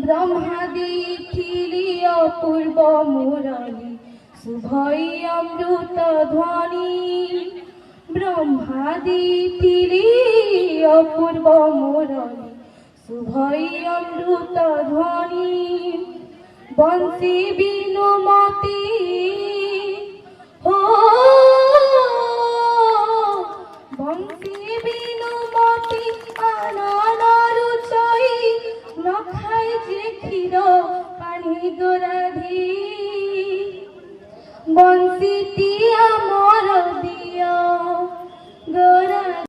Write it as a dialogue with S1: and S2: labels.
S1: ব্রহ্মাদি ঠিলি অপূর্ব মুরলী শুভই অমৃত ধ্বনি ব্রহ্মাদি ঠিলি অপূর্ব মুরলী শুভই অমৃত ধ্বনি বংশী বিনুমতি হো বংশী বিনুমতি আনন রুচই নখাই যে ক্ষীর পানি দোরাধি